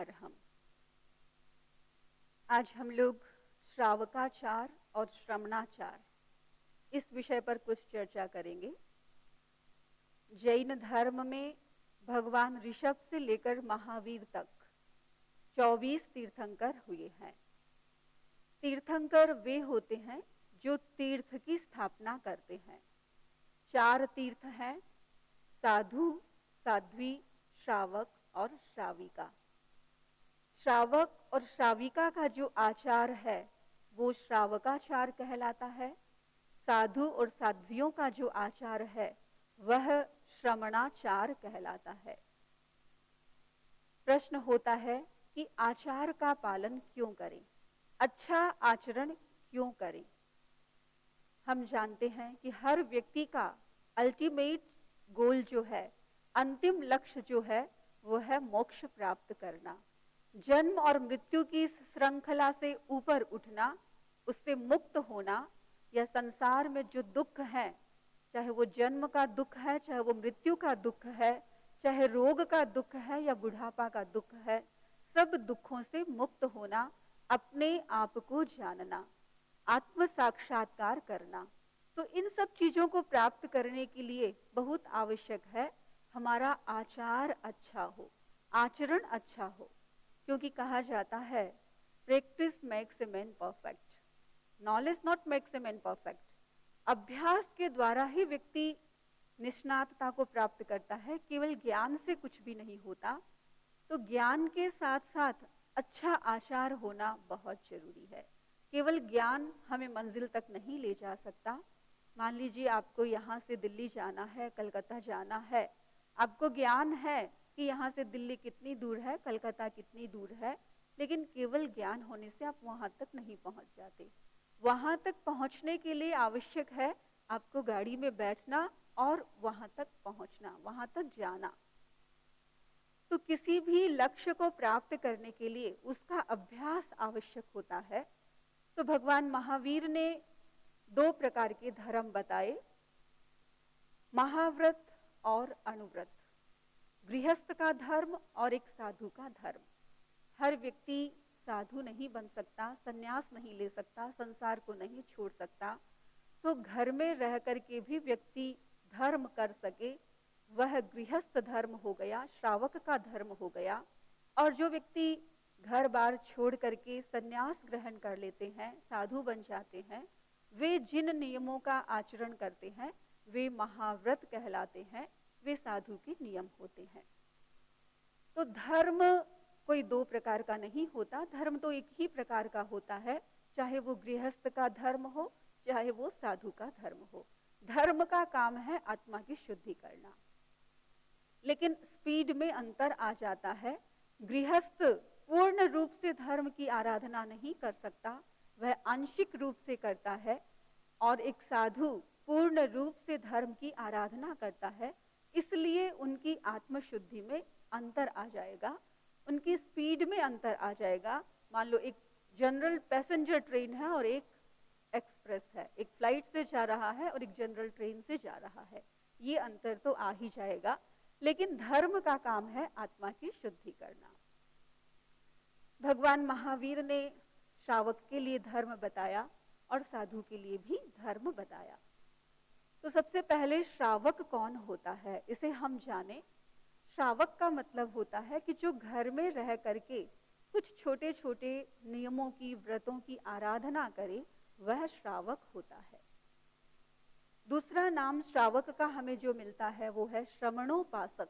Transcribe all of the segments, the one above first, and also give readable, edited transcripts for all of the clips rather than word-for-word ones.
अर्हम्। आज हम लोग श्रावकाचार और श्रमणाचार इस विषय पर कुछ चर्चा करेंगे। जैन धर्म में भगवान ऋषभ से लेकर महावीर तक 24 तीर्थंकर हुए हैं। तीर्थंकर वे होते हैं जो तीर्थ की स्थापना करते हैं। 4 तीर्थ हैं, साधु, साध्वी, श्रावक और श्राविका। श्रावक और श्राविका का जो आचार है वो श्रावकाचार कहलाता है। साधु और साध्वियों का जो आचार है वह श्रमणाचार कहलाता है। प्रश्न होता है कि आचार का पालन क्यों करें, अच्छा आचरण क्यों करें। हम जानते हैं कि हर व्यक्ति का अल्टीमेट गोल जो है, अंतिम लक्ष्य जो है वो है मोक्ष प्राप्त करना, जन्म और मृत्यु की इस श्रृंखला से ऊपर उठना, उससे मुक्त होना। या संसार में जो दुख है, चाहे वो जन्म का दुख है, चाहे वो मृत्यु का दुख है, चाहे रोग का दुख है या बुढ़ापा का दुख है, सब दुखों से मुक्त होना, अपने आप को जानना, आत्म साक्षात्कार करना। तो इन सब चीजों को प्राप्त करने के लिए बहुत आवश्यक है हमारा आचार अच्छा हो, आचरण अच्छा हो। क्योंकि कहा जाता है practice makes a man perfect, knowledge not makes a man perfect. अभ्यास के द्वारा ही व्यक्ति निष्णातता को प्राप्त करता है, केवल ज्ञान से कुछ भी नहीं होता। तो ज्ञान के साथ साथ अच्छा आचार होना बहुत जरूरी है। केवल ज्ञान हमें मंजिल तक नहीं ले जा सकता। मान लीजिए आपको यहाँ से दिल्ली जाना है, कलकत्ता जाना है, आपको ज्ञान है कि यहाँ से दिल्ली कितनी दूर है, कलकत्ता कितनी दूर है, लेकिन केवल ज्ञान होने से आप वहां तक नहीं पहुंच जाते। वहां तक पहुंचने के लिए आवश्यक है आपको गाड़ी में बैठना और वहां तक पहुंचना, वहां तक जाना। तो किसी भी लक्ष्य को प्राप्त करने के लिए उसका अभ्यास आवश्यक होता है। तो भगवान महावीर ने 2 प्रकार के धर्म बताए, महाव्रत और अनुव्रत, गृहस्थ का धर्म और एक साधु का धर्म। हर व्यक्ति साधु नहीं बन सकता, संन्यास नहीं ले सकता, संसार को नहीं छोड़ सकता। तो घर में रह करके भी व्यक्ति धर्म कर सके, वह गृहस्थ धर्म हो गया, श्रावक का धर्म हो गया। और जो व्यक्ति घर बार छोड़ करके संन्यास ग्रहण कर लेते हैं, साधु बन जाते हैं, वे जिन नियमों का आचरण करते हैं वे महाव्रत कहलाते हैं, वे साधु के नियम होते हैं। तो धर्म कोई 2 प्रकार का नहीं होता, धर्म तो एक ही प्रकार का होता है, चाहे वो गृहस्थ का धर्म हो, चाहे वो साधु का धर्म हो। धर्म का काम है आत्मा की शुद्धि करना, लेकिन स्पीड में अंतर आ जाता है। गृहस्थ पूर्ण रूप से धर्म की आराधना नहीं कर सकता, वह आंशिक रूप से करता है, और एक साधु पूर्ण रूप से धर्म की आराधना करता है। इसलिए उनकी आत्मशुद्धि में अंतर आ जाएगा, उनकी स्पीड में अंतर आ जाएगा। मान लो एक जनरल पैसेंजर ट्रेन है और एक एक्सप्रेस है, एक फ्लाइट से जा रहा है और एक जनरल ट्रेन से जा रहा है, ये अंतर तो आ ही जाएगा। लेकिन धर्म का काम है आत्मा की शुद्धि करना। भगवान महावीर ने श्रावक के लिए धर्म बताया और साधु के लिए भी धर्म बताया। तो सबसे पहले श्रावक कौन होता है इसे हम जाने। श्रावक का मतलब होता है कि जो घर में रह करके कुछ छोटे छोटे नियमों की, व्रतों की आराधना करे, वह श्रावक होता है। दूसरा नाम श्रावक का हमें जो मिलता है वो है श्रमणोपासक,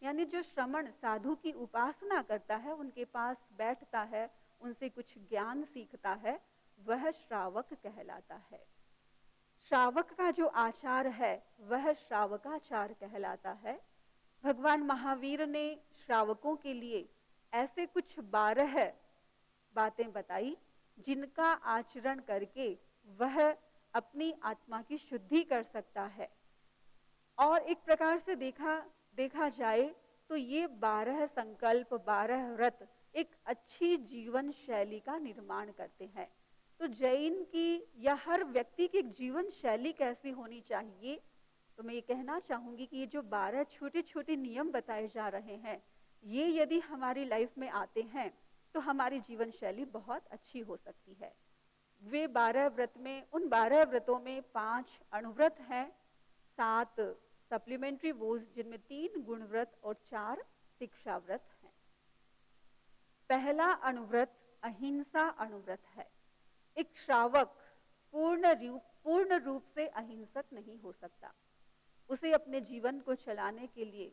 यानी जो श्रमण साधु की उपासना करता है, उनके पास बैठता है, उनसे कुछ ज्ञान सीखता है, वह श्रावक कहलाता है। श्रावक का जो आचार है वह श्रावकाचार कहलाता है। भगवान महावीर ने श्रावकों के लिए ऐसे कुछ 12 बातें बताई जिनका आचरण करके वह अपनी आत्मा की शुद्धि कर सकता है। और एक प्रकार से देखा जाए तो ये 12 संकल्प, 12 व्रत एक अच्छी जीवन शैली का निर्माण करते हैं। तो जैन की या हर व्यक्ति की एक जीवन शैली कैसी होनी चाहिए, तो मैं ये कहना चाहूंगी कि ये जो 12 छोटे छोटे नियम बताए जा रहे हैं, ये यदि हमारी लाइफ में आते हैं तो हमारी जीवन शैली बहुत अच्छी हो सकती है। वे 12 व्रत में, उन 12 व्रतों में 5 अणुव्रत हैं, 7 सप्लीमेंट्री वोज जिनमें 3 गुण व्रत और 4 शिक्षा व्रत हैं। पहला अणुव्रत अहिंसा अणुव्रत है। एक श्रावक पूर्ण रूप से अहिंसक नहीं हो सकता। उसे अपने जीवन को चलाने के लिए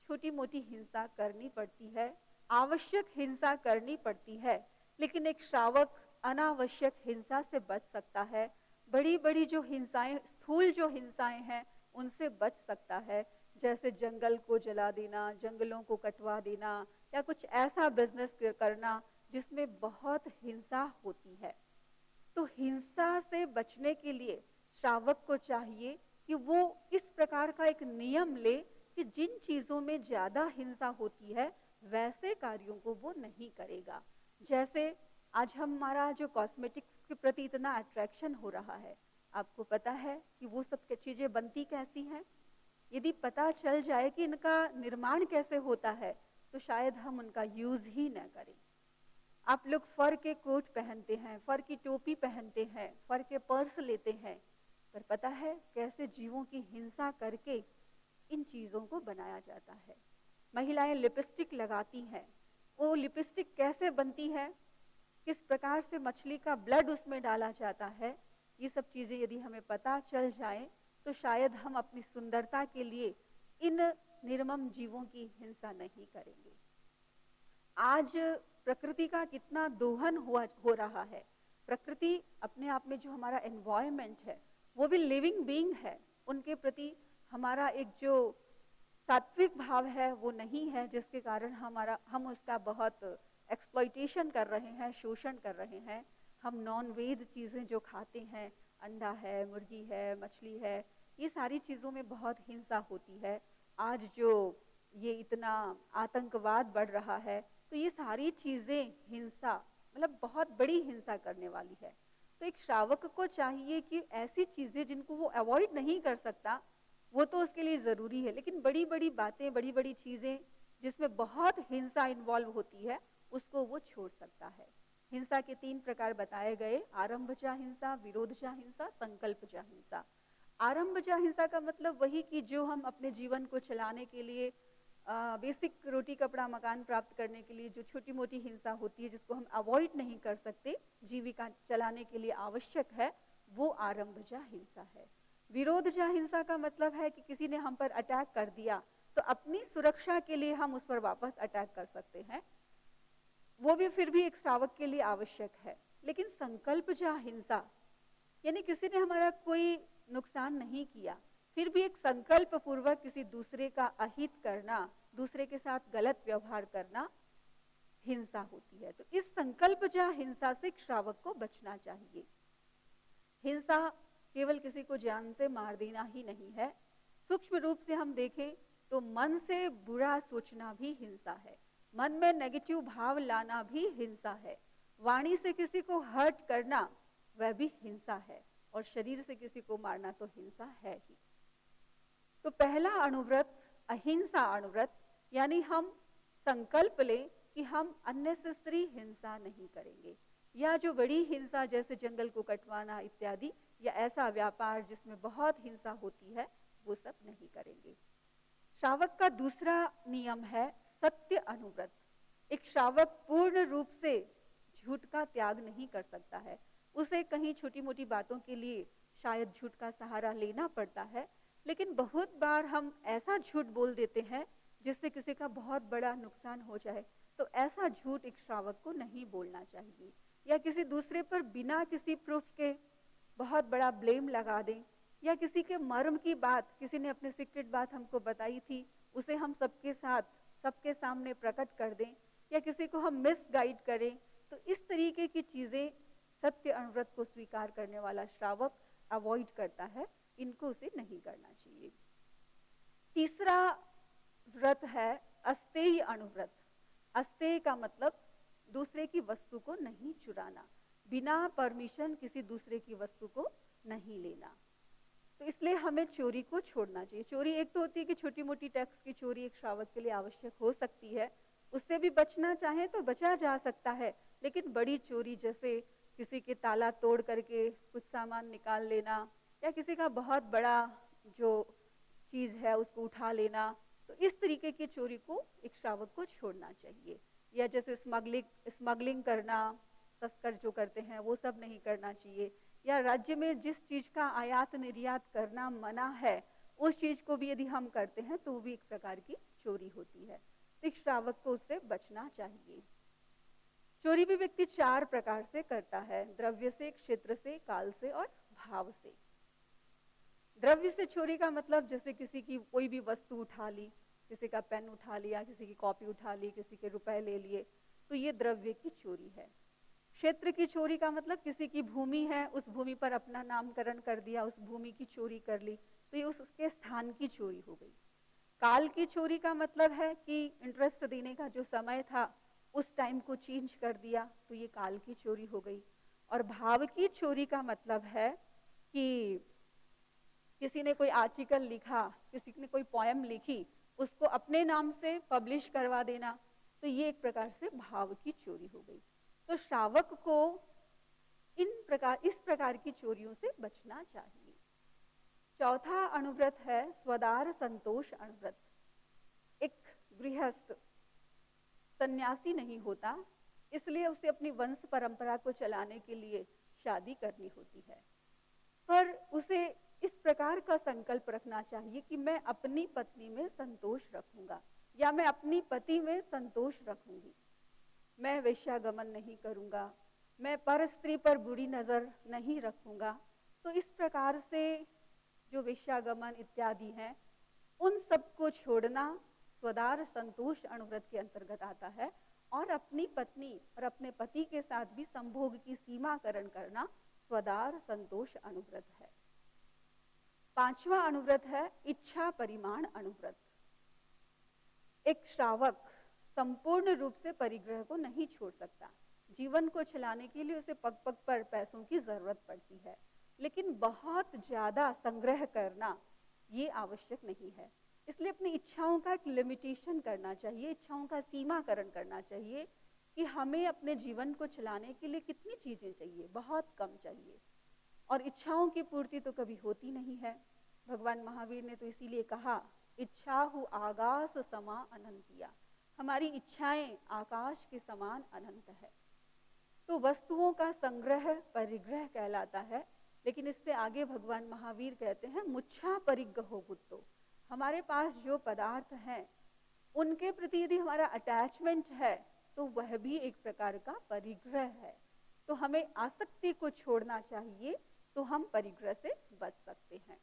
छोटी मोटी हिंसा करनी पड़ती है, आवश्यक हिंसा करनी पड़ती है, लेकिन एक श्रावक अनावश्यक हिंसा से बच सकता है। बड़ी बड़ी जो हिंसाएं, स्थूल जो हिंसाएं हैं, उनसे बच सकता है, जैसे जंगल को जला देना, जंगलों को कटवा देना, या कुछ ऐसा बिजनेस करना जिसमें बहुत हिंसा होती है। तो हिंसा से बचने के लिए श्रावक को चाहिए कि वो इस प्रकार का एक नियम ले कि जिन चीजों में ज्यादा हिंसा होती है वैसे कार्यों को वो नहीं करेगा। जैसे आज हमारा जो कॉस्मेटिक्स के प्रति इतना अट्रैक्शन हो रहा है, आपको पता है कि वो सब चीजें बनती कैसी हैं? यदि पता चल जाए कि इनका निर्माण कैसे होता है तो शायद हम उनका यूज ही न करें। आप लोग फर के कोट पहनते हैं, फर की टोपी पहनते हैं, फर के पर्स लेते हैं, पर पता है कैसे जीवों की हिंसा करके इन चीजों को बनाया जाता है। महिलाएं लिपस्टिक लगाती हैं, वो लिपस्टिक कैसे बनती है, किस प्रकार से मछली का ब्लड उसमें डाला जाता है, ये सब चीजें यदि हमें पता चल जाए तो शायद हम अपनी सुंदरता के लिए इन निर्मम जीवों की हिंसा नहीं करेंगे। आज प्रकृति का कितना दोहन हो रहा है। प्रकृति अपने आप में जो हमारा एनवायरनमेंट है वो भी लिविंग बीइंग है, उनके प्रति हमारा एक जो सात्विक भाव है वो नहीं है, जिसके कारण हम उसका बहुत एक्सप्लॉइटेशन कर रहे हैं, शोषण कर रहे हैं। हम नॉन वेज चीजें जो खाते हैं, अंडा है, मुर्गी है, मछली है, ये सारी चीजों में बहुत हिंसा होती है। आज जो ये इतना आतंकवाद बढ़ रहा है, तो ये सारी चीजें हिंसा, मतलब बहुत बड़ी हिंसा करने वाली है। तो एक श्रावक को चाहिए कि ऐसी चीजें जिनको वो अवॉइड नहीं कर सकता, वो तो उसके लिए जरूरी है, लेकिन बड़ी बड़ी बातें, बड़ी बड़ी चीजें जिसमें बहुत हिंसा इन्वॉल्व होती है, उसको वो छोड़ सकता है। हिंसा के 3 प्रकार बताए गए, आरंभजा हिंसा, विरोधजा हिंसा, संकल्पजा हिंसा। आरंभजा हिंसा का मतलब वही कि जो हम अपने जीवन को चलाने के लिए, बेसिक रोटी कपड़ा मकान प्राप्त करने के लिए जो छोटी मोटी हिंसा होती है, जिसको हम अवॉइड नहीं कर सकते, जीविका चलाने के लिए आवश्यक है, वो आरंभजा हिंसा है। विरोधजा हिंसा का मतलब है कि किसी ने हम पर अटैक कर दिया तो अपनी सुरक्षा के लिए हम उस पर वापस अटैक कर सकते हैं, वो भी फिर भी एक श्रावक के लिए आवश्यक है। लेकिन संकल्पजा हिंसा यानी किसी ने हमारा कोई नुकसान नहीं किया, फिर भी एक संकल्प पूर्वक किसी दूसरे का अहित करना, दूसरे के साथ गलत व्यवहार करना हिंसा होती है। तो इस संकल्पजा हिंसा से श्रावक को बचना चाहिए। हिंसा केवल किसी को जान से मार देना ही नहीं है, सूक्ष्म रूप से हम देखें तो मन से बुरा सोचना भी हिंसा है, मन में नेगेटिव भाव लाना भी हिंसा है, वाणी से किसी को हर्ट करना वह भी हिंसा है, और शरीर से किसी को मारना तो हिंसा है ही। तो पहला अणुव्रत अहिंसा अणुव्रत, यानी हम संकल्प लें कि हम अननेसेसरी हिंसा नहीं करेंगे, या जो बड़ी हिंसा जैसे जंगल को कटवाना इत्यादि, या ऐसा व्यापार जिसमें बहुत हिंसा होती है, वो सब नहीं करेंगे। श्रावक का दूसरा नियम है सत्य अनुव्रत। एक श्रावक पूर्ण रूप से झूठ का त्याग नहीं कर सकता है, उसे कहीं छोटी मोटी बातों के लिए शायद झूठ का सहारा लेना पड़ता है, लेकिन बहुत बार हम ऐसा झूठ बोल देते हैं जिससे किसी का बहुत बड़ा नुकसान हो जाए। तो ऐसा झूठ एक श्रावक को नहीं बोलना चाहिए, या किसी दूसरे पर बिना किसी प्रूफ के बहुत बड़ा ब्लेम लगा दें, या किसी के मर्म की बात, किसी ने अपनी सीक्रेट बात हमको बताई थी, उसे हम सबके सामने प्रकट कर दें, या किसी को हम मिसगाइड करें। तो इस तरीके की चीजें सत्य अनुव्रत को स्वीकार करने वाला श्रावक अवॉइड करता है, इनको उसे नहीं करना चाहिए। तीसरा व्रत है अस्तेय अनुव्रत। अस्तेय का मतलब दूसरे की वस्तु को नहीं चुराना, बिना परमिशन किसी दूसरे की वस्तु को नहीं लेना। तो इसलिए हमें चोरी को छोड़ना चाहिए। चोरी एक तो होती है कि छोटी मोटी टैक्स की चोरी एक श्रावक के लिए आवश्यक हो सकती है, उससे भी बचना चाहे तो बचा जा सकता है, लेकिन बड़ी चोरी जैसे किसी के ताला तोड़ करके कुछ सामान निकाल लेना, या किसी का बहुत बड़ा जो चीज है उसको उठा लेना, तो इस तरीके की चोरी को एक श्रावक को छोड़ना चाहिए। या जैसे स्मगलिंग करना, तस्कर जो करते हैं वो सब नहीं करना चाहिए। या राज्य में जिस चीज का आयात निर्यात करना मना है, उस चीज को भी यदि हम करते हैं तो वो भी एक प्रकार की चोरी होती है। तो एक श्रावक को उससे बचना चाहिए। चोरी भी व्यक्ति 4 प्रकार से करता है, द्रव्य से, क्षेत्र से, काल से और भाव से। द्रव्य से चोरी का मतलब जैसे किसी की कोई भी वस्तु उठा ली, किसी का पेन उठा लिया, किसी की कॉपी उठा ली, किसी के रुपए ले लिए, तो ये द्रव्य की चोरी है। क्षेत्र की चोरी का मतलब किसी की भूमि है, उस भूमि पर अपना नामकरण कर दिया, उस भूमि की चोरी कर ली, तो ये उसके स्थान की चोरी हो गई। काल की चोरी का मतलब है कि इंटरेस्ट देने का जो समय था उस टाइम को चेंज कर दिया, तो ये काल की चोरी हो गई। और भाव की चोरी का मतलब है कि किसी ने कोई आर्टिकल लिखा, किसी ने कोई पोएम लिखी, उसको अपने नाम से पब्लिश करवा देना, तो ये एक प्रकार से भाव की चोरी हो गई। तो श्रावक को इस प्रकार की चोरियों से बचना चाहिए। चौथा अनुव्रत है स्वदार संतोष अनुव्रत। एक गृहस्थ सन्यासी नहीं होता, इसलिए उसे अपनी वंश परंपरा को चलाने के लिए शादी करनी होती है, पर उसे इस प्रकार का संकल्प रखना चाहिए कि मैं अपनी पत्नी में संतोष रखूंगा या मैं अपनी पति में संतोष रखूंगी, मैं वेश्यागमन नहीं करूंगा, मैं पर स्त्री पर बुरी नजर नहीं रखूंगा। तो इस प्रकार से जो वेश्यागमन इत्यादि हैं, उन सबको छोड़ना स्वदार संतोष अनुव्रत के अंतर्गत आता है। और अपनी पत्नी और अपने पति के साथ भी संभोग की सीमाकरण करना स्वदार संतोष अनुव्रत है। 5वां अनुव्रत है इच्छा परिमाण अनुव्रत। एक श्रावक संपूर्ण रूप से परिग्रह को नहीं छोड़ सकता। जीवन को चलाने के लिए उसे पग पग पर पैसों की जरूरत पड़ती है, लेकिन बहुत ज्यादा संग्रह करना ये आवश्यक नहीं है। इसलिए अपनी इच्छाओं का एक लिमिटेशन करना चाहिए, इच्छाओं का सीमाकरण करना चाहिए कि हमें अपने जीवन को चलाने के लिए कितनी चीजें चाहिए, बहुत कम चाहिए। और इच्छाओं की पूर्ति तो कभी होती नहीं है। भगवान महावीर ने तो इसीलिए कहा, इच्छा हु आकाश समा अनंतिया, हमारी इच्छाएं आकाश के समान अनंत है। तो वस्तुओं का संग्रह परिग्रह कहलाता है। लेकिन इससे आगे भगवान महावीर कहते हैं मुच्छा परिग्रहो बुद्धो, हमारे पास जो पदार्थ हैं उनके प्रति यदि हमारा अटैचमेंट है तो वह भी एक प्रकार का परिग्रह है। तो हमें आसक्ति को छोड़ना चाहिए, तो हम परिग्रह से बच सकते हैं।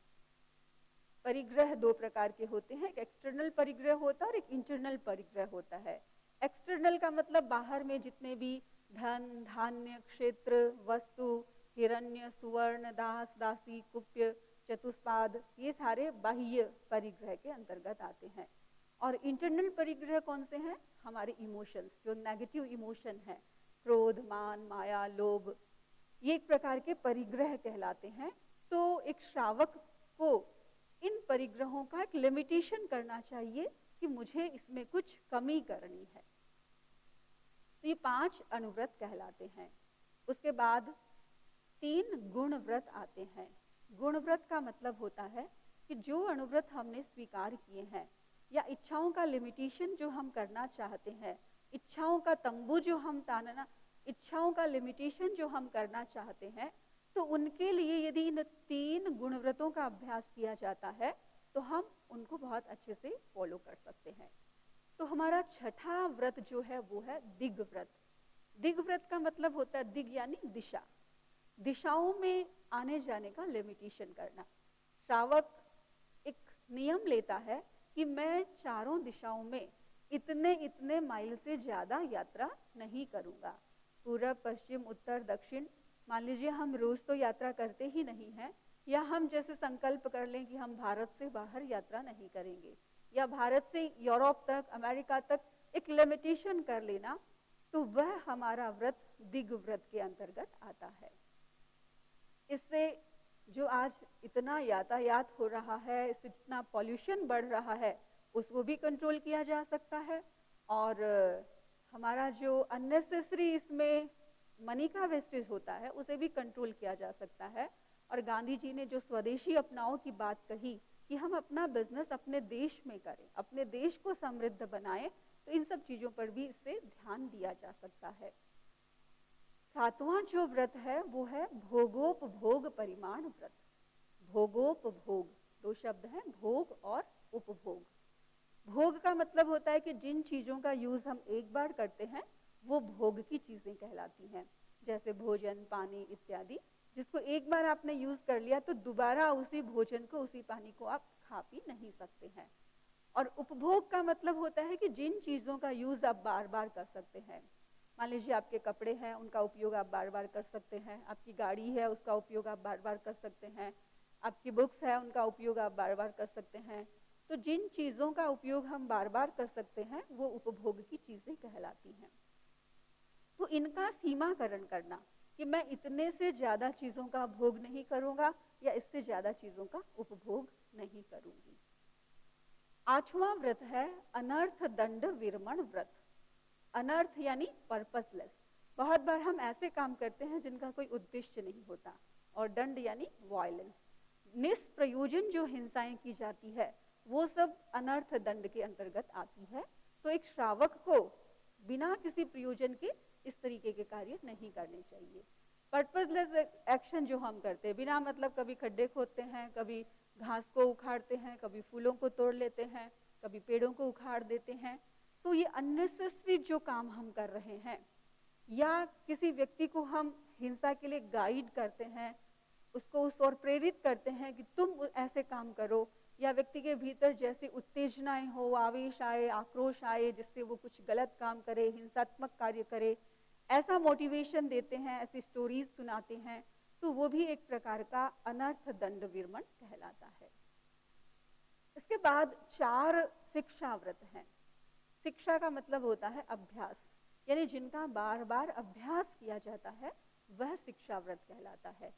परिग्रह 2 प्रकार के होते हैं, एक एक्सटर्नल परिग्रह होता है और एक इंटरनल परिग्रह होता है। एक्सटर्नल का मतलब बाहर में जितने भी धन, धान्य, क्षेत्र, वस्तु, हिरण्य, सुवर्ण, दास, दासी, कुप्य, चतुष्पाद, ये सारे बाह्य परिग्रह के अंतर्गत आते हैं। और इंटरनल परिग्रह कौन से हैं? हमारे इमोशंस, जो नेगेटिव इमोशन है, क्रोध, मान, माया, लोभ, ये एक प्रकार के परिग्रह कहलाते हैं। तो एक श्रावक को इन परिग्रहों का एक लिमिटेशन करना चाहिए कि मुझे इसमें कुछ कमी करनी है। तो ये 5 अनुव्रत कहलाते हैं। उसके बाद 3 गुण व्रत आते हैं। गुण व्रत का मतलब होता है कि जो अनुव्रत हमने स्वीकार किए हैं या इच्छाओं का लिमिटेशन जो हम करना चाहते हैं, इच्छाओं का तंबू जो हम तानना, इच्छाओं का लिमिटेशन जो हम करना चाहते हैं, तो उनके लिए यदि इन 3 गुणव्रतों का अभ्यास किया जाता है तो हम उनको बहुत अच्छे से फॉलो कर सकते हैं। तो हमारा 6ठा व्रत जो है वो है दिग व्रत। दिग व्रत का मतलब होता है दिग यानी दिशा, दिशाओं में आने जाने का लिमिटेशन करना। श्रावक एक नियम लेता है कि मैं चारों दिशाओं में इतने इतने माइल से ज्यादा यात्रा नहीं करूंगा। पूर्व, पश्चिम, उत्तर, दक्षिण, मान लीजिए हम रोज तो यात्रा करते ही नहीं है, या हम जैसे संकल्प कर लें कि हम भारत से बाहर यात्रा नहीं करेंगे, या भारत से यूरोप तक, अमेरिका तक एक लिमिटेशन कर लेना, तो वह हमारा व्रत दिग व्रत के अंतर्गत आता है। इससे जो आज इतना यातायात हो रहा है, इससे जितना पॉल्यूशन बढ़ रहा है, उसको भी कंट्रोल किया जा सकता है। और हमारा जो अननेसेसरी इसमें मनी का वेस्टेज होता है उसे भी कंट्रोल किया जा सकता है। और गांधी जी ने जो स्वदेशी अपनाओ की बात कही कि हम अपना बिजनेस अपने देश में करें, अपने देश को समृद्ध बनाएं, तो इन सब चीजों पर भी इससे ध्यान दिया जा सकता है। सातवां जो व्रत है वो है भोगोपभोग परिमाण व्रत। भोगोपभोग, दो शब्द हैं, भोग और उपभोग। भोग का मतलब होता है कि जिन चीजों का यूज हम एक बार करते हैं वो भोग की चीजें कहलाती हैं, जैसे भोजन, पानी इत्यादि। जिसको एक बार आपने यूज कर लिया तो दोबारा उसी भोजन को, उसी पानी को आप खा पी नहीं सकते हैं। और उपभोग का मतलब होता है कि जिन चीजों का यूज आप बार बार कर सकते हैं। मान लीजिए आपके कपड़े हैं, उनका उपयोग आप बार बार कर सकते हैं। आपकी गाड़ी है, उसका उपयोग आप बार बार कर सकते हैं। आपकी बुक्स है, उनका उपयोग आप बार बार कर सकते हैं। तो जिन चीजों का उपयोग हम बार बार कर सकते हैं वो उपभोग की चीजें कहलाती हैं। तो इनका सीमाकरण करना कि मैं इतने से ज्यादा चीजों का भोग नहीं करूंगा या इससे ज्यादा चीजों का उपभोग नहीं करूंगी। आठवां व्रत है अनर्थ दंड विरमण व्रत। अनर्थ यानी पर्पसलेस। बहुत बार हम ऐसे काम करते हैं जिनका कोई उद्देश्य नहीं होता। और दंड यानी वायलेंस, निष्प्रयोजन जो हिंसाएं की जाती है वो सब अनर्थ दंड के अंतर्गत आती है। तो एक श्रावक को बिना किसी प्रयोजन के इस तरीके के कार्य नहीं करने चाहिए। पर्पसलेस एक्शन जो हम करते हैं, बिना मतलब कभी खड्डे खोदते हैं, कभी घास को उखाड़ते हैं, कभी फूलों को तोड़ लेते हैं, कभी पेड़ों को उखाड़ देते हैं, तो ये अननेसेसरी जो काम हम कर रहे हैं, या किसी व्यक्ति को हम हिंसा के लिए गाइड करते हैं, उसको उस ओर प्रेरित करते हैं कि तुम ऐसे काम करो, या व्यक्ति के भीतर जैसे उत्तेजनाएं हो, आवेश आए, आक्रोश आए, जिससे वो कुछ गलत काम करे, हिंसात्मक कार्य करे, ऐसा मोटिवेशन देते हैं, ऐसी स्टोरीज सुनाते हैं, तो वो भी एक प्रकार का अनर्थ दंड विरमण कहलाता है। इसके बाद 4 शिक्षा व्रत हैं। शिक्षा का मतलब होता है अभ्यास, यानी जिनका बार बार अभ्यास किया जाता है वह शिक्षा व्रत कहलाता है।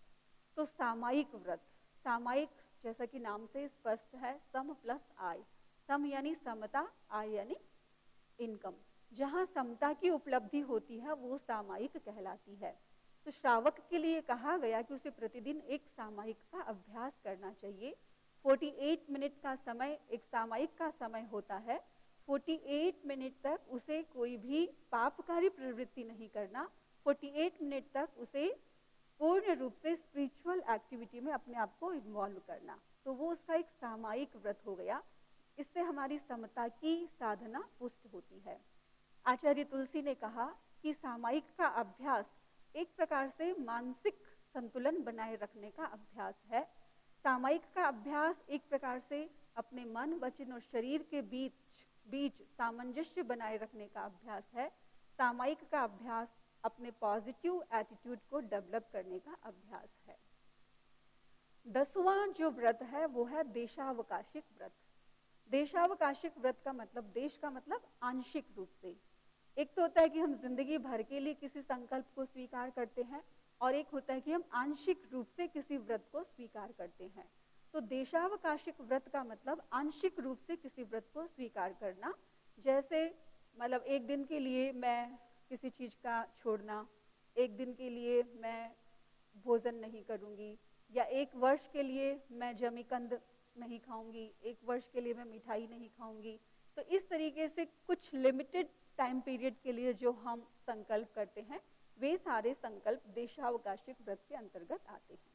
तो सामायिक व्रत, सामायिक जैसा कि नाम से स्पष्ट है, सम प्लस आय। सम यानी समता, आय यानी इनकम। जहां समता की उपलब्धि होती है वो सामायिक कहलाती है। तो श्रावक के लिए कहा गया कि उसे प्रतिदिन एक सामायिक का अभ्यास करना चाहिए। 48 मिनट का समय एक सामायिक का समय होता है। 48 मिनट तक उसे कोई भी पापकारी प्रवृत्ति नहीं करना। 48 मिनट तक उसे पूर्ण रूप से स्पिरिचुअल एक्टिविटी में अपने आप को इन्वॉल्व करना। तो वो उसका एक सामायिक व्रत हो गया। इससे हमारी समता की साधना पुष्ट होती है। आचार्य तुलसी ने कहा कि सामायिक का अभ्यास एक प्रकार से मानसिक संतुलन बनाए रखने का अभ्यास है। सामायिक का अभ्यास एक प्रकार से अपने मन, वचन और शरीर के बीच सामंजस्य बनाए रखने का अभ्यास है। सामायिक का अभ्यास अपने पॉजिटिव एटीट्यूड को डेवलप करने का अभ्यास है। 10वां जो व्रत है वो है देशावकाशिक व्रत। देशावकाशिक व्रत का मतलब, देश का मतलब आंशिक रूप से। एक तो होता है कि हम जिंदगी भर के लिए किसी संकल्प को स्वीकार करते हैं, और एक होता है कि हम आंशिक रूप से किसी व्रत को स्वीकार करते हैं। तो देशावकाशिक व्रत का मतलब आंशिक रूप से किसी व्रत को स्वीकार करना। जैसे मतलब एक दिन के लिए मैं किसी चीज का छोड़ना, एक दिन के लिए मैं भोजन नहीं करूंगी, या एक वर्ष के लिए मैं जमीकंद नहीं खाऊंगी, एक वर्ष के लिए मैं मिठाई नहीं खाऊंगी। तो इस तरीके से कुछ लिमिटेड टाइम पीरियड के लिए जो हम संकल्प करते हैं, वे सारे संकल्प देशावकाशिक व्रत के अंतर्गत आते हैं।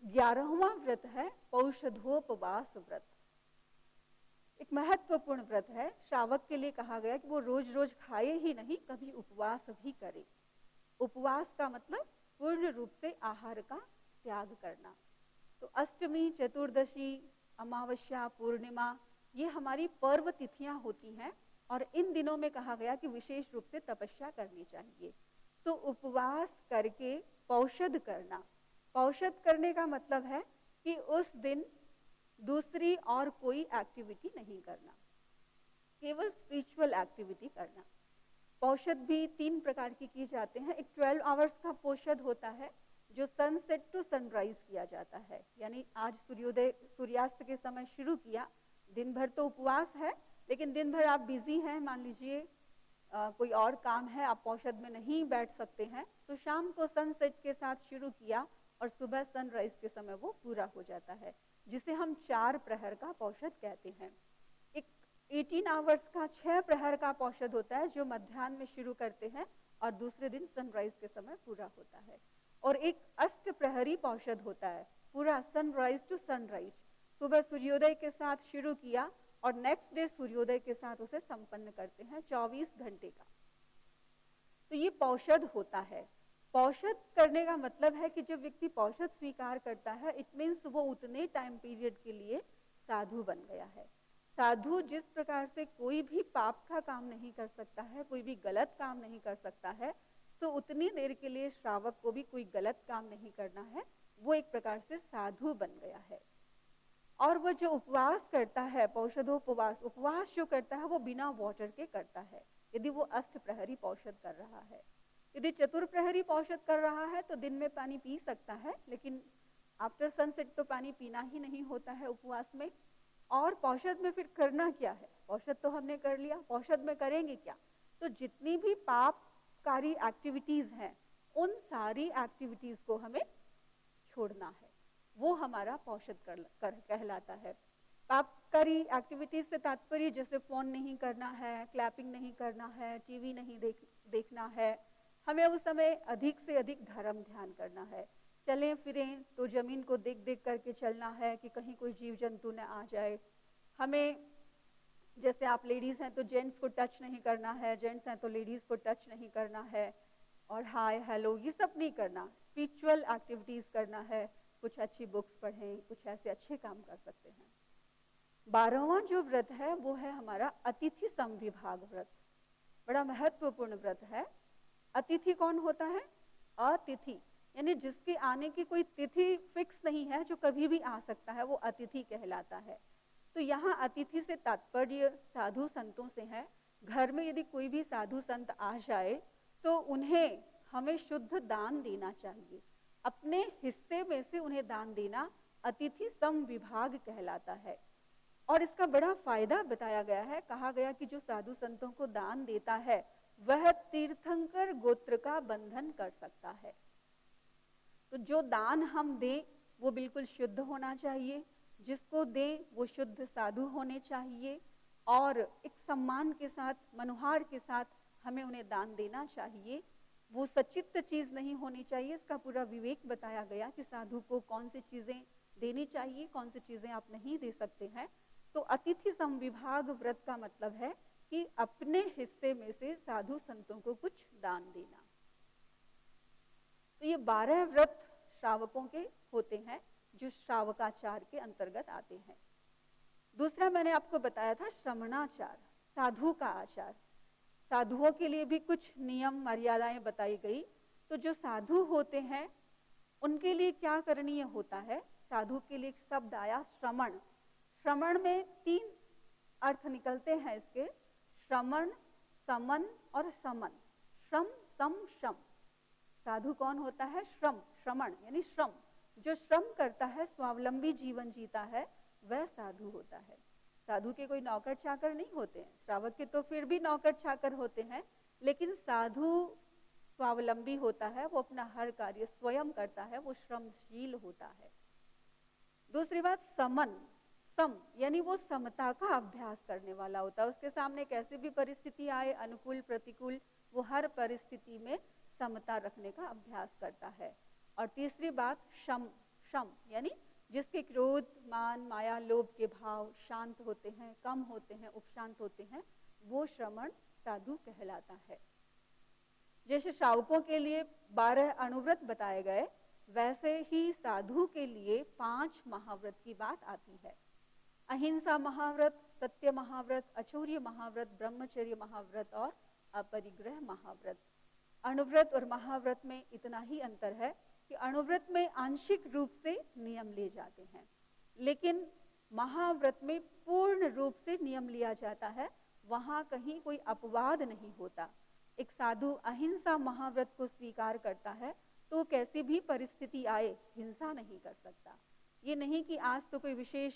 11वां व्रत है पौषधोपवास व्रत। एक महत्वपूर्ण व्रत है। श्रावक के लिए कहा गया कि वो रोज रोज खाए ही नहीं, कभी उपवास भी करे। उपवास का मतलब पूर्ण रूप से आहार का त्याग करना। तो अष्टमी, चतुर्दशी, अमावस्या, पूर्णिमा, ये हमारी पर्व तिथियां होती हैं, और इन दिनों में कहा गया कि विशेष रूप से तपस्या करनी चाहिए। तो उपवास करके पौषध करना। पौषध करने का मतलब है कि उस दिन दूसरी और कोई एक्टिविटी नहीं करना, केवल स्पिरिचुअल एक्टिविटी करना। पौषध भी 3 प्रकार की जाते हैं। एक 12 आवर्स का पौषध होता है जो सनसेट टू सनराइज किया जाता है, यानी आज सूर्योदय सूर्यास्त के समय शुरू किया, दिन भर तो उपवास है, लेकिन दिन भर आप बिजी हैं, मान लीजिए कोई और काम है, आप पौषध में नहीं बैठ सकते हैं, तो शाम को सनसेट के साथ शुरू किया और सुबह सनराइज के समय वो पूरा हो जाता है, जिसे हम 4 प्रहर का पौषध कहते हैं। एक 18 आवर्स का 6 प्रहर का पौषध होता है जो मध्याह्न में शुरू करते हैं और दूसरे दिन सनराइज के समय पूरा होता है। और एक अष्ट प्रहरी पौषध होता है, पूरा सनराइज टू सनराइज, सुबह सूर्योदय के साथ शुरू किया और नेक्स्ट डे सूर्योदय के साथ उसे संपन्न करते हैं, 24 घंटे का। तो ये पौषध होता है। पौषध करने का मतलब है कि जब व्यक्ति पौषध स्वीकार करता है, इट मीन्स वो उतने टाइम पीरियड के लिए साधु बन गया है। साधु जिस प्रकार से कोई भी पाप का काम नहीं कर सकता है, कोई भी गलत काम नहीं कर सकता है, तो उतनी देर के लिए श्रावक को भी कोई गलत काम नहीं करना है, वो एक प्रकार से साधु बन गया है। और वो जो उपवास करता है, पौषधोपवास, उपवास जो करता है वो बिना वाटर के करता है, यदि वो अष्ट प्रहरी पौषध कर रहा है। यदि चतुर प्रहरी पौषध कर रहा है तो दिन में पानी पी सकता है, लेकिन आफ्टर सनसेट तो पानी पीना ही नहीं होता है उपवास में। और पौषध में फिर करना क्या है? पौषध तो हमने कर लिया, पौषध में करेंगे क्या? तो जितनी भी पापकारी एक्टिविटीज हैं, उन सारी एक्टिविटीज को हमें छोड़ना है, वो हमारा पौषध कहलाता है। पापकारी एक्टिविटीज से तात्पर्य जैसे फोन नहीं करना है, क्लैपिंग नहीं करना है, टीवी नहीं देखना है, हमें उस समय अधिक से अधिक धर्म ध्यान करना है। चलें फिरें तो जमीन को देख देख करके चलना है कि कहीं कोई जीव जंतु न आ जाए। हमें, जैसे आप लेडीज हैं तो जेंट्स को टच नहीं करना है, जेंट्स हैं तो लेडीज को टच नहीं करना है, और हाय हेलो ये सब नहीं करना। स्पिरिचुअल एक्टिविटीज करना है, कुछ अच्छी बुक्स पढ़ें, कुछ ऐसे अच्छे काम कर सकते हैं। 12वां जो व्रत है वो है हमारा अतिथि समविभाग व्रत। बड़ा महत्वपूर्ण व्रत है। अतिथि कौन होता है? अतिथि, यानी जिसके आने की कोई तिथि फिक्स नहीं है, जो कभी भी आ सकता है, वो अतिथि कहलाता है। तो यहाँ अतिथि से तात्पर्य साधु संतों से है। घर में यदि कोई भी साधु संत आ जाए तो उन्हें हमें शुद्ध दान देना चाहिए, अपने हिस्से में से उन्हें दान देना अतिथि समविभाग कहलाता है। और इसका बड़ा फायदा बताया गया है। कहा गया कि जो साधु संतों को दान देता है वह तीर्थंकर गोत्र का बंधन कर सकता है। तो जो दान हम दें वो बिल्कुल शुद्ध होना चाहिए, जिसको दें वो शुद्ध साधु होने चाहिए, और एक सम्मान के साथ, मनुहार के साथ हमें उन्हें दान देना चाहिए। वो सचित्त चीज नहीं होनी चाहिए। इसका पूरा विवेक बताया गया कि साधु को कौन सी चीजें देनी चाहिए, कौन सी चीजें आप नहीं दे सकते हैं। तो अतिथि समविभाग व्रत का मतलब है कि अपने हिस्से में से साधु संतों को कुछ दान देना। तो ये 12 व्रत श्रावकों के होते हैं जो श्रावकाचार के अंतर्गत आते हैं। दूसरा मैंने आपको बताया था श्रमणाचार, साधु का आचार। साधुओं के लिए भी कुछ नियम मर्यादाएं बताई गई। तो जो साधु होते हैं उनके लिए क्या करणीय होता है? साधु के लिए एक शब्द आया श्रमण। श्रमण में 3 अर्थ निकलते हैं इसके, श्रमण, समन और समन। श्रम, सम, शम। साधु कौन होता है? श्रम, श्रमण यानी श्रम। जो श्रम करता है, स्वावलंबी जीवन जीता है, वह साधु होता है। साधु के कोई नौकर चाकर नहीं होते हैं, श्रावक के तो फिर भी नौकर चाकर होते हैं, लेकिन साधु स्वावलंबी होता है, वो अपना हर कार्य स्वयं करता है, वो श्रमशील होता है। दूसरी बात समन, सम यानी वो समता का अभ्यास करने वाला होता है। उसके सामने कैसे भी परिस्थिति आए, अनुकूल प्रतिकूल, वो हर परिस्थिति में समता रखने का अभ्यास करता है। और तीसरी बात शम, शम यानी जिसके क्रोध, मान, माया, लोभ के भाव शांत होते हैं, कम होते हैं, उपशांत होते हैं, वो श्रमण साधु कहलाता है। जैसे श्रावकों के लिए 12 अणुव्रत बताए गए, वैसे ही साधु के लिए 5 महाव्रत की बात आती है। अहिंसा महाव्रत, सत्य महाव्रत, अचौर्य महाव्रत, ब्रह्मचर्य महाव्रत और अपरिग्रह महाव्रत। अणुव्रत और महाव्रत में इतना ही अंतर है कि अणुव्रत में आंशिक रूप से नियम लिए जाते हैं, लेकिन महाव्रत में पूर्ण रूप से नियम लिया जाता है। वहां कहीं कोई अपवाद नहीं होता। एक साधु अहिंसा महाव्रत को स्वीकार करता है तो कैसी भी परिस्थिति आए हिंसा नहीं कर सकता। ये नहीं कि आज तो कोई विशेष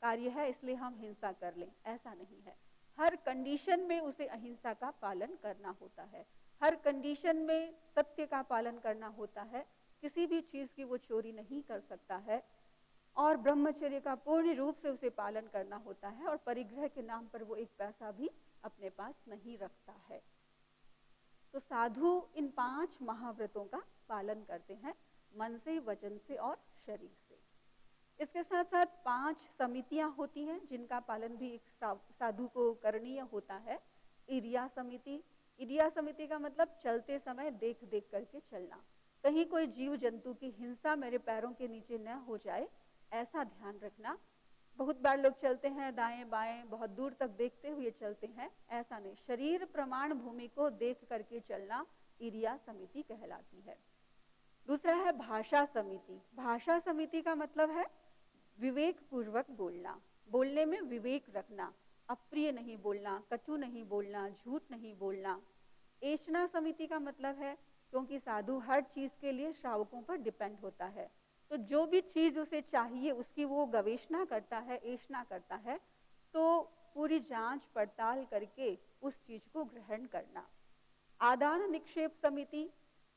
कार्य है इसलिए हम हिंसा कर लें, ऐसा नहीं है। हर कंडीशन में उसे अहिंसा का पालन करना होता है, हर कंडीशन में सत्य का पालन करना होता है, किसी भी चीज की वो चोरी नहीं कर सकता है और ब्रह्मचर्य का पूर्ण रूप से उसे पालन करना होता है और परिग्रह के नाम पर वो एक पैसा भी अपने पास नहीं रखता है। तो साधु इन 5 महाव्रतों का पालन करते हैं, मन से, वचन से और शरीर से। इसके साथ साथ 5 समितियां होती हैं जिनका पालन भी एक साधु को करणीय होता है। इरिया समिति, इरिया समिति का मतलब चलते समय देख देख करके चलना, कहीं कोई जीव जंतु की हिंसा मेरे पैरों के नीचे न हो जाए, ऐसा ध्यान रखना। बहुत बार लोग चलते हैं दाएं बाएं, बहुत दूर तक देखते हुए चलते हैं, ऐसा नहीं, शरीर प्रमाण भूमि को देख करके चलना इरिया समिति कहलाती है। दूसरा है भाषा समिति। भाषा समिति का मतलब है विवेक पूर्वक बोलना, बोलने में विवेक रखना, अप्रिय नहीं बोलना, कटु नहीं बोलना, झूठ नहीं बोलना। एषणा समिति का मतलब है, क्योंकि साधु हर चीज के लिए श्रावकों पर डिपेंड होता है, तो जो भी चीज उसे चाहिए उसकी वो गवेषणा करता है, एषणा करता है, तो पूरी जांच पड़ताल करके उस चीज को ग्रहण करना। आदान निक्षेप समिति,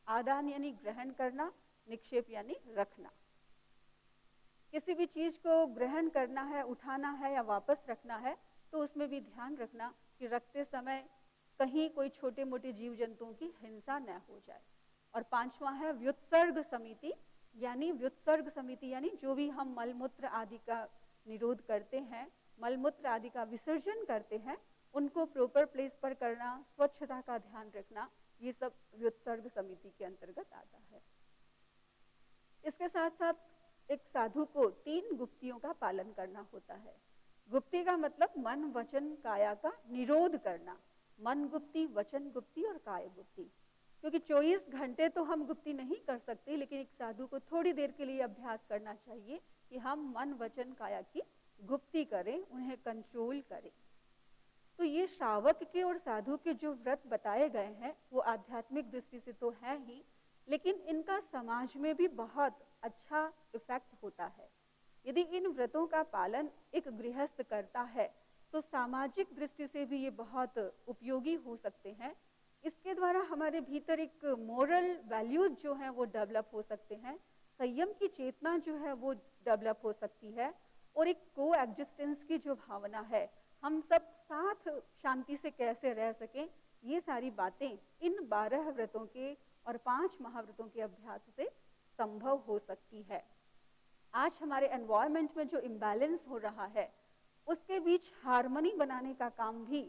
आदान यानी ग्रहण करना, निक्षेप यानी रखना। किसी भी चीज को ग्रहण करना है, उठाना है या वापस रखना है, तो उसमें भी ध्यान रखना कि रखते समय कहीं कोई छोटे मोटे जीव जंतुओं की हिंसा न हो जाए। और 5वां है व्युत्सर्ग समिति, यानी व्युत्सर्ग समिति यानी जो भी हम मलमूत्र आदि का निरोध करते हैं, मलमूत्र आदि का विसर्जन करते हैं, उनको प्रॉपर प्लेस पर करना, स्वच्छता का ध्यान रखना, ये सब व्युत्सर्ग समिति के अंतर्गत आता है। इसके साथ साथ एक साधु को 3 गुप्तियों का पालन करना होता है। गुप्ति का मतलब मन वचन काया का निरोध करना, मन गुप्ति, वचन गुप्ति और काय गुप्ति। क्योंकि 24 घंटे तो हम गुप्ति नहीं कर सकते, लेकिन एक साधु को थोड़ी देर के लिए अभ्यास करना चाहिए कि हम मन वचन काया की गुप्ति करें, उन्हें कंट्रोल करें। तो ये श्रावक के और साधु के जो व्रत बताए गए हैं वो आध्यात्मिक दृष्टि से तो है ही, लेकिन इनका समाज में भी बहुत अच्छा इफेक्ट होता है। यदि इन व्रतों का पालन एक गृहस्थ करता है तो सामाजिक दृष्टि से भी ये बहुत उपयोगी हो सकते हैं। इसके द्वारा हमारे भीतर एक मोरल वैल्यूज जो हैं वो डेवलप हो सकते हैं, संयम की चेतना जो है वो डेवलप हो सकती है, और एक को एग्जिस्टेंस की जो भावना है, हम सब साथ शांति से कैसे रह सकें, ये सारी बातें इन 12 व्रतों के और 5 महाव्रतों के अभ्यास से संभव हो सकती है। आज हमारे एनवायरनमेंट में जो इम्बैलेंस हो रहा है उसके बीच हार्मनी बनाने का काम भी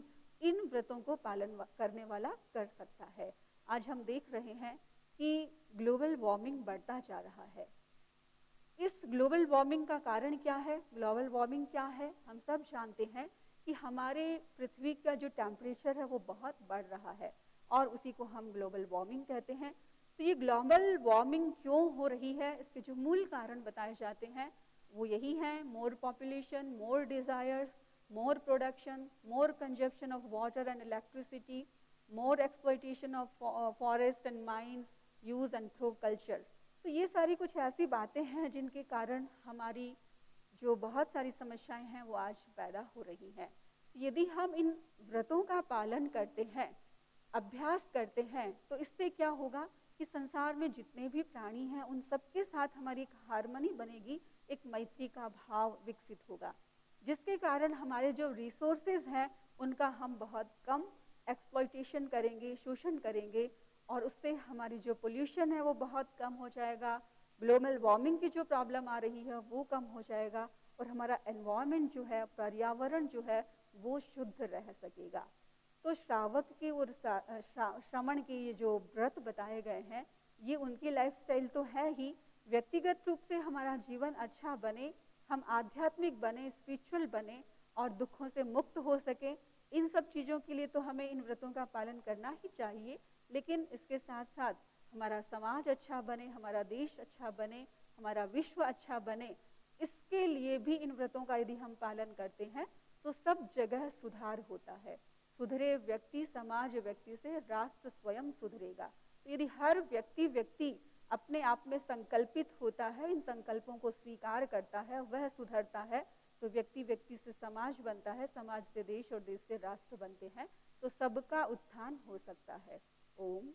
इन व्रतों को पालन करने वाला कर सकता है। आज हम देख रहे हैं कि ग्लोबल वार्मिंग बढ़ता जा रहा है। इस ग्लोबल वार्मिंग का कारण क्या है? ग्लोबल वार्मिंग क्या है? हम सब जानते हैं कि हमारे पृथ्वी का जो टेम्परेचर है वो बहुत बढ़ रहा है और उसी को हम ग्लोबल वार्मिंग कहते हैं। तो ये ग्लोबल वार्मिंग क्यों हो रही है, इसके जो मूल कारण बताए जाते हैं वो यही हैं: more population, more desires, more production, more consumption of water and electricity, more exploitation of forest and mines, use and throw culture. तो ये सारी कुछ ऐसी बातें हैं जिनके कारण हमारी जो बहुत सारी समस्याएं हैं वो आज पैदा हो रही हैं। यदि हम इन व्रतों का पालन करते हैं, अभ्यास करते हैं, तो इससे क्या होगा कि संसार में जितने भी प्राणी हैं उन सबके साथ हमारी एक हार्मनी बनेगी, एक मैत्री का भाव विकसित होगा, जिसके कारण हमारे जो रिसोर्सेज हैं उनका हम बहुत कम एक्सप्लॉयटेशन करेंगे, शोषण करेंगे, और उससे हमारी जो पोल्यूशन है वो बहुत कम हो जाएगा, ग्लोबल वार्मिंग की जो प्रॉब्लम आ रही है वो कम हो जाएगा, और हमारा एनवायरनमेंट जो है, पर्यावरण जो है वो शुद्ध रह सकेगा। तो श्रावक के और श्रमण के ये जो व्रत बताए गए हैं ये उनकी लाइफस्टाइल तो है ही, व्यक्तिगत रूप से हमारा जीवन अच्छा बने, हम आध्यात्मिक बने, स्पिरिचुअल बने और दुखों से मुक्त हो सके, इन सब चीज़ों के लिए तो हमें इन व्रतों का पालन करना ही चाहिए। लेकिन इसके साथ साथ हमारा समाज अच्छा बने, हमारा देश अच्छा बने, हमारा विश्व अच्छा बने, इसके लिए भी इन व्रतों का यदि हम पालन करते हैं तो सब जगह सुधार होता है। सुधरे व्यक्ति, समाज व्यक्ति से राष्ट्र स्वयं सुधरेगा। तो यदि हर व्यक्ति अपने आप में संकल्पित होता है, इन संकल्पों को स्वीकार करता है, वह सुधरता है, तो व्यक्ति व्यक्ति से समाज बनता है, समाज से देश और देश से राष्ट्र बनते हैं, तो सबका उत्थान हो सकता है। ओम